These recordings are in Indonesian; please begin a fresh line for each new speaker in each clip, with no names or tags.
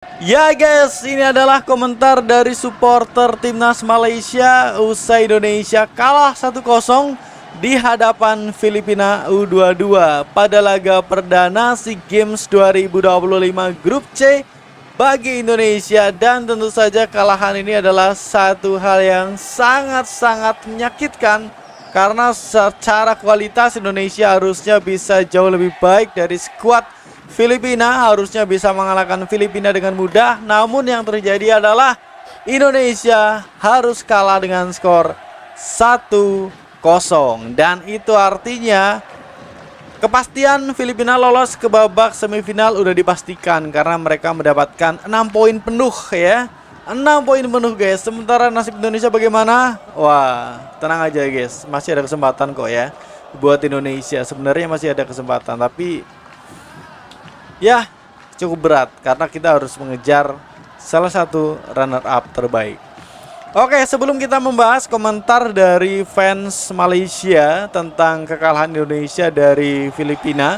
Ya guys, ini adalah komentar dari supporter timnas Malaysia usai Indonesia kalah 1-0 di hadapan Filipina U22 pada laga perdana SEA Games 2025 Grup C bagi Indonesia. Dan tentu saja kalahan ini adalah satu hal yang sangat-sangat menyakitkan, karena secara kualitas Indonesia harusnya bisa jauh lebih baik dari skuad Filipina, harusnya bisa mengalahkan Filipina dengan mudah. Namun yang terjadi adalah Indonesia harus kalah dengan skor 1-0. Dan itu artinya kepastian Filipina lolos ke babak semifinal udah dipastikan, karena mereka mendapatkan 6 poin penuh ya. 6 poin penuh guys. Sementara nasib Indonesia bagaimana? Wah, tenang aja guys, masih ada kesempatan kok ya buat Indonesia. Sebenarnya masih ada kesempatan, tapi ya cukup berat karena kita harus mengejar salah satu runner up terbaik. Oke, sebelum kita membahas komentar dari fans Malaysia tentang kekalahan Indonesia dari Filipina,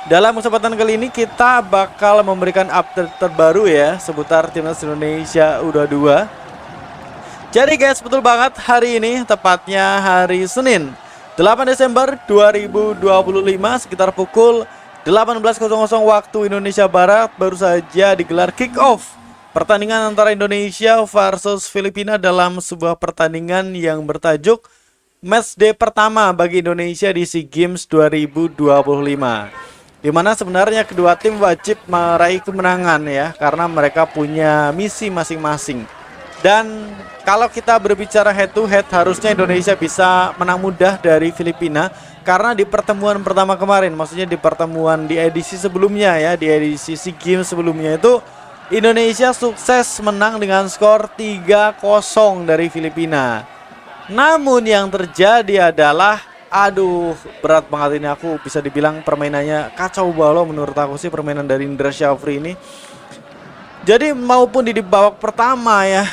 dalam kesempatan kali ini kita bakal memberikan update terbaru ya seputar timnas Indonesia U22. Jadi guys, betul banget, hari ini tepatnya hari Senin 8 Desember 2025 sekitar pukul 18.00 waktu Indonesia Barat baru saja digelar kick off pertandingan antara Indonesia versus Filipina dalam sebuah pertandingan yang bertajuk Match Day pertama bagi Indonesia di SEA Games 2025, dimana sebenarnya kedua tim wajib meraih kemenangan ya, karena mereka punya misi masing-masing. Dan kalau kita berbicara head to head, harusnya Indonesia bisa menang mudah dari Filipina, karena di pertemuan pertama kemarin, maksudnya di pertemuan di edisi sebelumnya ya, di edisi SEA Games sebelumnya itu Indonesia sukses menang dengan skor 3-0 dari Filipina. Namun yang terjadi adalah, aduh berat banget ini, aku bisa dibilang permainannya kacau balau menurut aku sih permainan dari Indra Syafri ini. Jadi maupun di babak pertama ya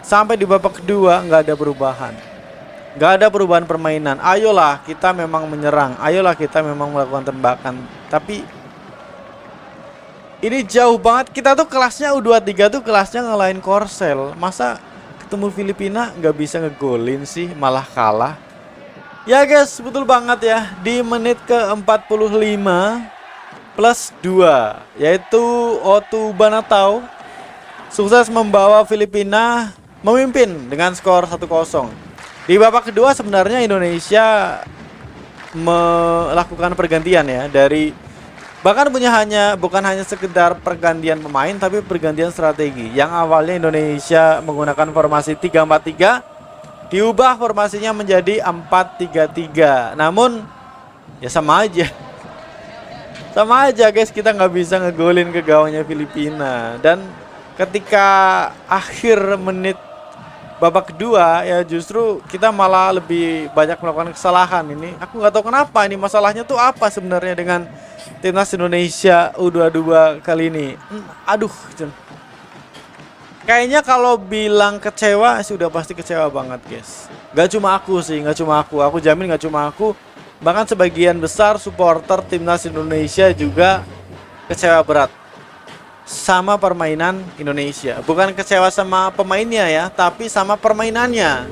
sampai di babak kedua nggak ada perubahan. Nggak ada perubahan permainan. Ayolah kita memang menyerang, ayolah kita memang melakukan tembakan. Tapi ini jauh banget. Kita tuh kelasnya U23 tuh kelasnya ngelain Korsel. Masa ketemu Filipina nggak bisa ngegolin sih, malah kalah. Ya guys, betul banget ya. Di menit ke-45 plus 2 yaitu Otu Banatau sukses membawa Filipina memimpin dengan skor 1-0. Di babak kedua sebenarnya Indonesia melakukan pergantian ya, dari bahkan bukan hanya sekedar pergantian pemain, tapi pergantian strategi. Yang awalnya Indonesia menggunakan formasi 3-4-3 diubah formasinya menjadi 4-3-3. Namun ya sama aja. Sama aja guys, kita nggak bisa ngegolin ke gawangnya Filipina. Dan ketika akhir menit babak kedua ya justru kita malah lebih banyak melakukan kesalahan. Ini aku nggak tahu kenapa, ini masalahnya tuh apa sebenarnya dengan timnas Indonesia U22 kali ini. Aduh, kayaknya kalau bilang kecewa sudah pasti kecewa banget guys. Gak cuma aku sih, gak cuma aku jamin gak cuma aku, bahkan sebagian besar supporter timnas Indonesia juga kecewa berat sama permainan Indonesia. Bukan kecewa sama pemainnya ya, tapi sama permainannya.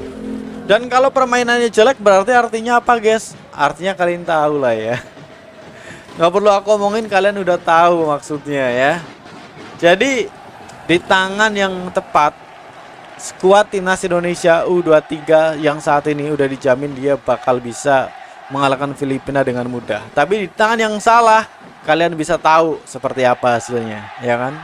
Dan kalau permainannya jelek berarti artinya apa guys? Artinya kalian tahu lah ya. Nggak perlu aku omongin, kalian udah tahu maksudnya ya. Jadi di tangan yang tepat, skuad timnas Indonesia U23 yang saat ini udah dijamin dia bakal bisa mengalahkan Filipina dengan mudah. Tapi di tangan yang salah, kalian bisa tahu seperti apa hasilnya, ya kan?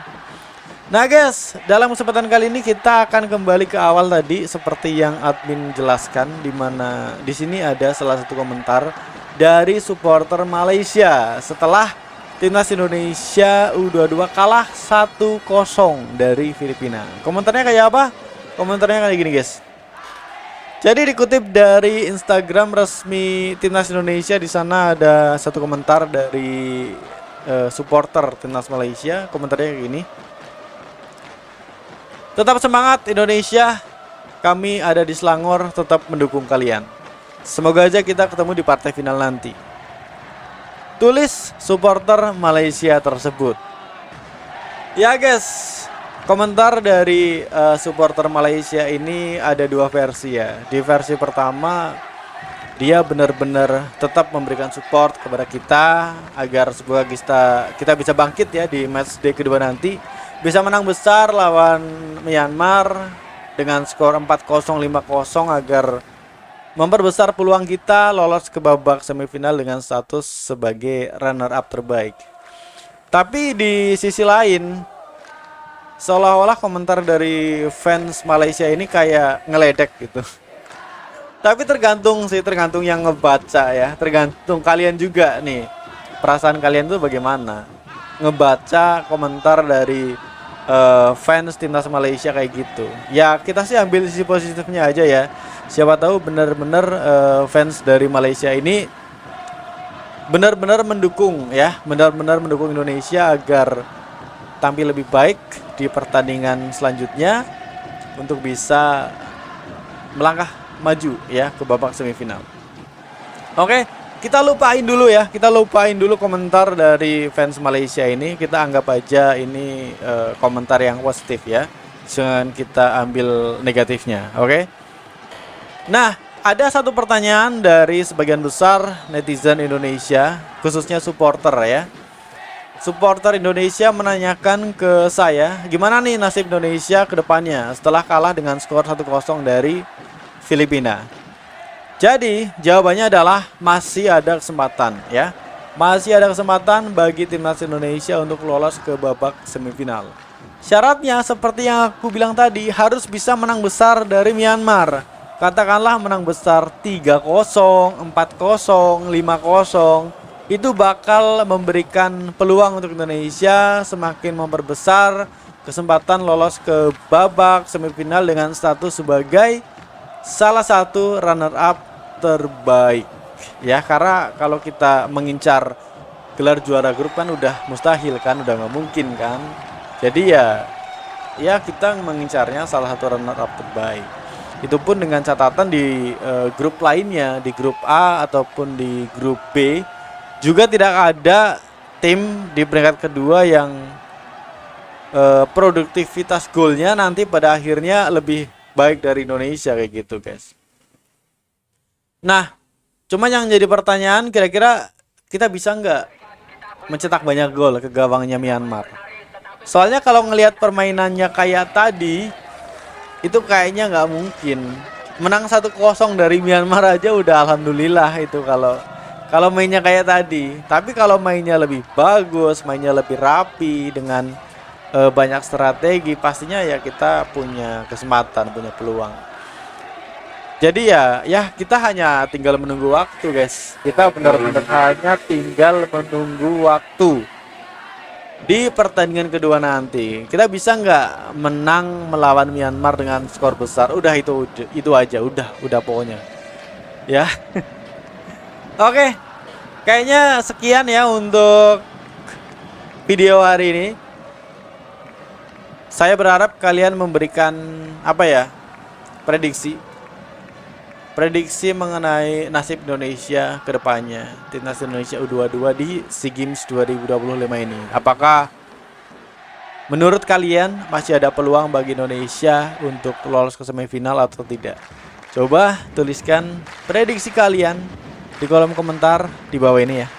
Nah guys, dalam kesempatan kali ini kita akan kembali ke awal tadi seperti yang admin jelaskan, dimana di sini ada salah satu komentar dari supporter Malaysia setelah timnas Indonesia U22 kalah 1-0 dari Filipina. Komentarnya kayak apa? Komentarnya kayak gini guys. Jadi dikutip dari Instagram resmi timnas Indonesia, di sana ada satu komentar dari supporter timnas Malaysia. Komentarnya kayak gini. Tetap semangat Indonesia, kami ada di Selangor tetap mendukung kalian. Semoga aja kita ketemu di partai final nanti. Tulis supporter Malaysia tersebut. Ya guys, Komentar dari supporter Malaysia ini ada dua versi ya. Di versi pertama dia benar-benar tetap memberikan support kepada kita agar semoga kita bisa bangkit ya di match day kedua nanti, bisa menang besar lawan Myanmar dengan skor 4-0, 5-0 agar memperbesar peluang kita lolos ke babak semifinal dengan status sebagai runner up terbaik. Tapi di sisi lain, seolah-olah komentar dari fans Malaysia ini kayak ngeledek gitu. Tapi tergantung sih, tergantung yang ngebaca ya. Tergantung kalian juga nih. Perasaan kalian tuh bagaimana? Ngebaca komentar dari fans timnas Malaysia kayak gitu. Ya kita sih ambil sisi positifnya aja ya. Siapa tahu benar-benar fans dari Malaysia ini benar-benar mendukung ya, benar-benar mendukung Indonesia agar tampil lebih baik di pertandingan selanjutnya untuk bisa melangkah maju ya ke babak semifinal. Oke, kita lupain dulu ya, kita lupain dulu komentar dari fans Malaysia ini. Kita anggap aja ini komentar yang positif ya, jangan kita ambil negatifnya. Oke. Nah, ada satu pertanyaan dari sebagian besar netizen Indonesia, khususnya supporter ya. Supporter Indonesia menanyakan ke saya, gimana nih nasib Indonesia ke depannya setelah kalah dengan skor 1-0 dari Filipina. Jadi, jawabannya adalah masih ada kesempatan ya. Masih ada kesempatan bagi timnas Indonesia untuk lolos ke babak semifinal. Syaratnya seperti yang aku bilang tadi, harus bisa menang besar dari Myanmar. Katakanlah menang besar 3-0, 4-0, 5-0. Itu bakal memberikan peluang untuk Indonesia semakin memperbesar kesempatan lolos ke babak semifinal dengan status sebagai salah satu runner up terbaik ya. Karena kalau kita mengincar gelar juara grup kan udah mustahil kan, udah nggak mungkin kan. Jadi ya kita mengincarnya salah satu runner up terbaik. Itu pun dengan catatan di grup lainnya, di grup A ataupun di grup B juga tidak ada tim di peringkat kedua yang produktivitas golnya nanti pada akhirnya lebih baik dari Indonesia kayak gitu guys. Nah, cuma yang jadi pertanyaan, kira-kira kita bisa nggak mencetak banyak gol ke gawangnya Myanmar? Soalnya kalau ngelihat permainannya kayak tadi, itu kayaknya nggak mungkin. Menang 1-0 dari Myanmar aja udah alhamdulillah itu kalau mainnya kayak tadi. Tapi kalau mainnya lebih bagus, mainnya lebih rapi dengan banyak strategi, pastinya ya kita punya kesempatan, punya peluang. Jadi ya kita hanya tinggal menunggu waktu guys. Kita benar-benar hanya tinggal menunggu waktu. Di pertandingan kedua nanti kita bisa nggak menang melawan Myanmar dengan skor besar? Udah itu aja, udah pokoknya. Ya. Oke. Kayaknya sekian ya untuk video hari ini. Saya berharap kalian memberikan prediksi mengenai nasib Indonesia ke depannya, timnas Indonesia U22 di SEA Games 2025 ini. Apakah menurut kalian masih ada peluang bagi Indonesia untuk lolos ke semifinal atau tidak? Coba tuliskan prediksi kalian di kolom komentar di bawah ini ya.